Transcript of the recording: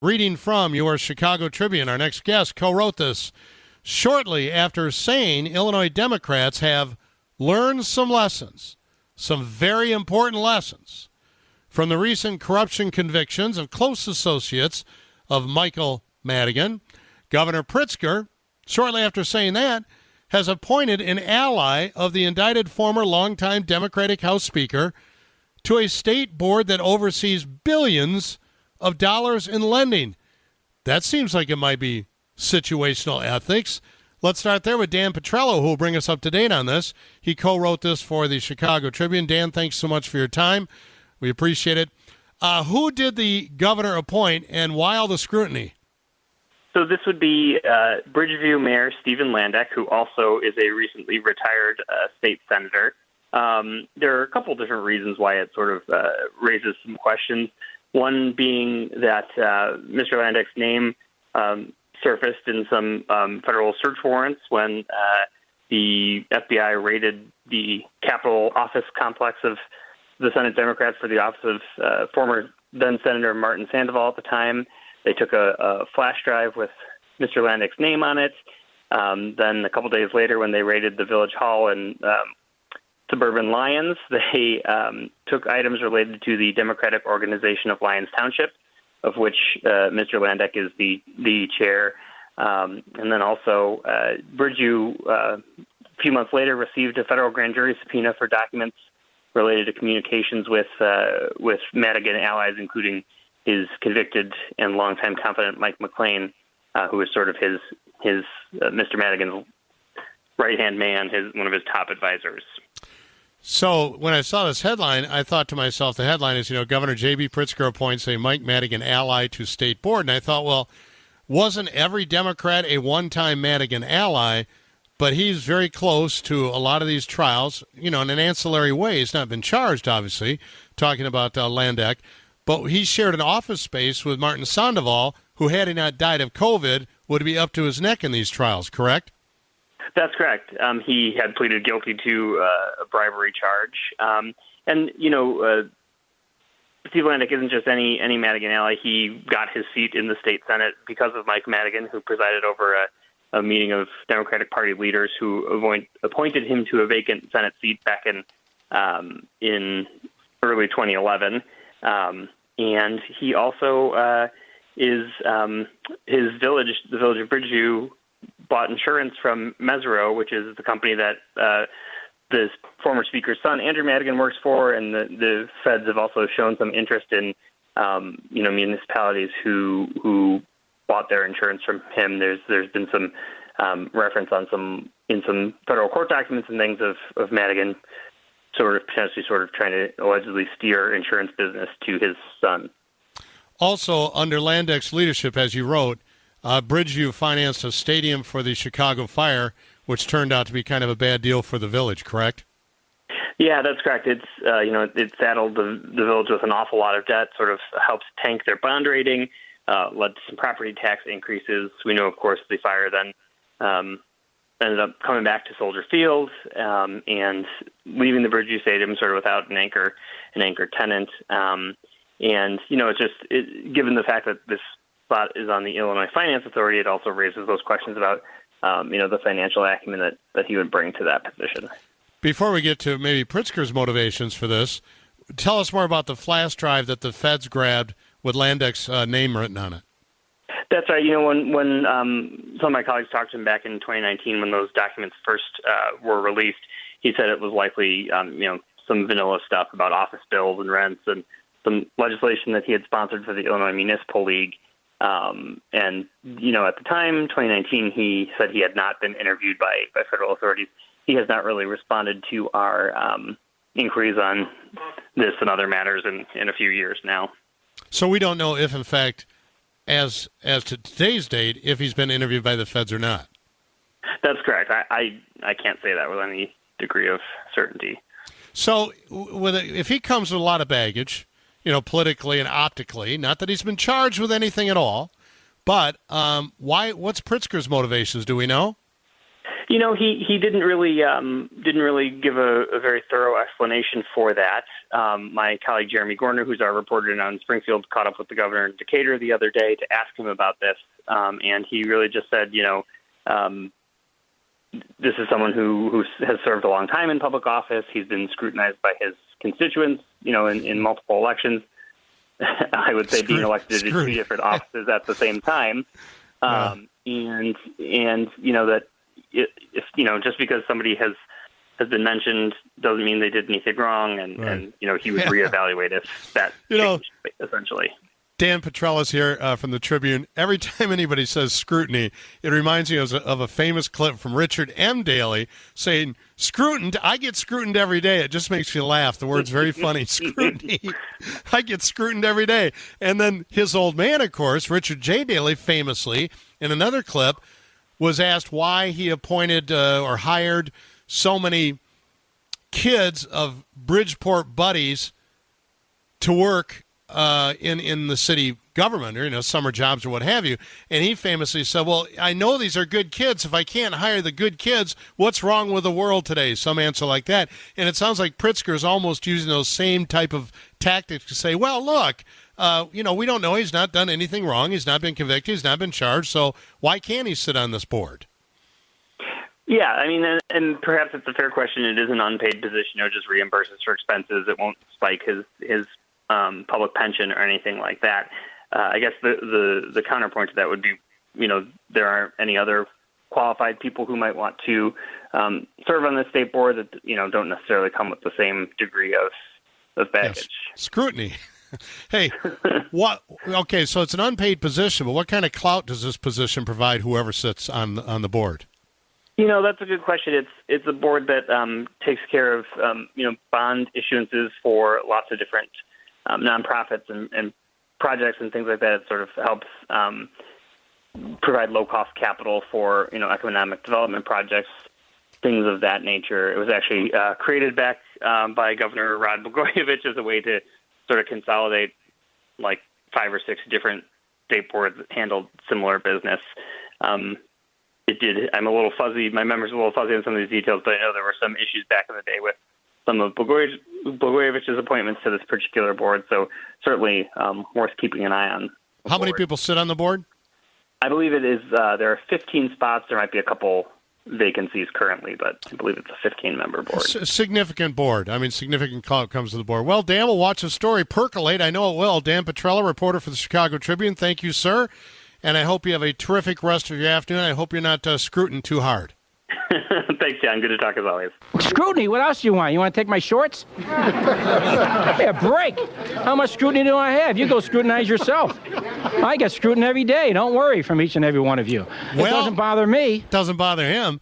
Reading from your Chicago Tribune, our next guest co-wrote this shortly after saying Illinois Democrats have learned some lessons, some very important lessons, from the recent corruption convictions of close associates of Michael Madigan. Governor Pritzker, shortly after saying that, has appointed an ally of the indicted former longtime Democratic House Speaker to a state board that oversees billions of dollars in lending. That seems like it might be situational ethics. Let's start there with Dan Petrella, who will bring us up to date on this. He co-wrote this for the Chicago Tribune. Dan, thanks so much for your time. We appreciate it. Who did the governor appoint, and why all the scrutiny? So this would be Bridgeview Mayor Stephen Landek, who also is a recently retired state senator. There are a couple different reasons why it sort of raises some questions. One being that Mr. Landek's name surfaced in some federal search warrants when the FBI raided the Capitol office complex of the Senate Democrats for the office of former then-Senator Martin Sandoval at the time. They took a flash drive with Mr. Landek's name on it. Then a couple days later, when they raided the Village Hall in suburban Lyons, they took items related to the Democratic Organization of Lyons Township, of which Mr. Landek is the chair. And then also Bridgeview, a few months later, received a federal grand jury subpoena for documents related to communications with Madigan allies, including his convicted and longtime confidant Mike McLean, who was sort of his Mr. Madigan's right-hand man, one of his top advisors. So when I saw this headline, I thought to myself, the headline is, Governor J.B. Pritzker appoints a Mike Madigan ally to state board. And I thought, well, wasn't every Democrat a one-time Madigan ally? But he's very close to a lot of these trials, in an ancillary way. He's not been charged, obviously, talking about Landek. But he shared an office space with Martin Sandoval, who, had he not died of COVID, would be up to his neck in these trials, correct? That's correct. He had pleaded guilty to a bribery charge. Steve Landek isn't just any Madigan ally. He got his seat in the state Senate because of Mike Madigan, who presided over a meeting of Democratic Party leaders who appointed him to a vacant Senate seat back in early 2011. And he also is his village, the village of Bridgeview, bought insurance from Mesero, which is the company that the former speaker's son, Andrew Madigan, works for, and the feds have also shown some interest in, municipalities who bought their insurance from him. There's been some reference in some federal court documents and things of Madigan potentially trying to allegedly steer insurance business to his son. Also, under Landek's leadership, as you wrote, Bridgeview financed a stadium for the Chicago Fire, which turned out to be kind of a bad deal for the village, correct? Yeah, that's correct. It's it saddled the village with an awful lot of debt, sort of helped tank their bond rating, led to some property tax increases. We know, of course, the fire then ended up coming back to Soldier Field and leaving the Bridgeview Stadium sort of without an anchor tenant. Given the fact that this spot is on the Illinois Finance Authority, it also raises those questions about the financial acumen that he would bring to that position. Before we get to maybe Pritzker's motivations for this, tell us more about the flash drive that the feds grabbed with Landek's name written on it. That's right. When some of my colleagues talked to him back in 2019 when those documents first were released, he said it was likely, some vanilla stuff about office bills and rents and some legislation that he had sponsored for the Illinois Municipal League. At the time, 2019, he said he had not been interviewed by federal authorities. He has not really responded to our inquiries on this and other matters in a few years now. So we don't know if, in fact, as to today's date, if he's been interviewed by the feds or not. That's correct. I can't say that with any degree of certainty. So if he comes with a lot of baggage, politically and optically, not that he's been charged with anything at all, but what's Pritzker's motivations? Do we know? He didn't really give a very thorough explanation for that. My colleague Jeremy Gorner, who's our reporter down in Springfield, caught up with the governor in Decatur the other day to ask him about this, and he really just said, this is someone who has served a long time in public office. He's been scrutinized by his constituents, in multiple elections. I would say being elected to 2 different offices at the same time, and that. If just because somebody has been mentioned doesn't mean they did anything wrong, and he would reevaluate if that changed, essentially. Dan Petrella is here from the Tribune. Every time anybody says scrutiny, it reminds me of a famous clip from Richard M. Daley saying, "Scrutined, I get scrutined every day." It just makes me laugh. The word's very funny. Scrutiny, I get scrutined every day. And then his old man, of course, Richard J. Daley, famously, in another clip, was asked why he appointed or hired so many kids of Bridgeport buddies to work in the city government, or summer jobs or what have you. And he famously said, "Well, I know these are good kids. If I can't hire the good kids, what's wrong with the world today?" Some answer like that. And it sounds like Pritzker is almost using those same type of tactics to say, "Well, look, we don't know. He's not done anything wrong. He's not been convicted. He's not been charged. So why can't he sit on this board?" Yeah, I mean, and perhaps it's a fair question. It is an unpaid position. Just reimburses for expenses. It won't spike his public pension or anything like that. I guess the counterpoint to that would be, there aren't any other qualified people who might want to serve on the state board that don't necessarily come with the same degree of baggage. Yes. Scrutiny. Hey, what? Okay, so it's an unpaid position, but what kind of clout does this position provide whoever sits on the board? That's a good question. It's a board that takes care of bond issuances for lots of different nonprofits and projects and things like that. It sort of helps provide low cost capital for economic development projects, things of that nature. It was actually created back by Governor Rod Blagojevich as a way to sort of consolidate like 5 or 6 different state boards that handled similar business. It did. I'm a little fuzzy. My memory's a little fuzzy on some of these details, but I know there were some issues back in the day with some of Blagojevich's appointments to this particular board. So certainly worth keeping an eye on. How many people sit on the board? I believe it is. There are 15 spots. There might be a couple vacancies currently, but I believe it's a 15-member board. Significant board. I mean, significant call comes to the board. Well, Dan, we'll watch the story percolate. I know it will. Dan Petrella, reporter for the Chicago Tribune. Thank you, sir. And I hope you have a terrific rest of your afternoon. I hope you're not scrutined too hard. Thanks, John. Good to talk as always. Scrutiny? What else do you want? You want to take my shorts? Hey, a break. How much scrutiny do I have? You go scrutinize yourself. I get scrutinized every day. Don't worry, from each and every one of you. It doesn't bother me. Doesn't bother him.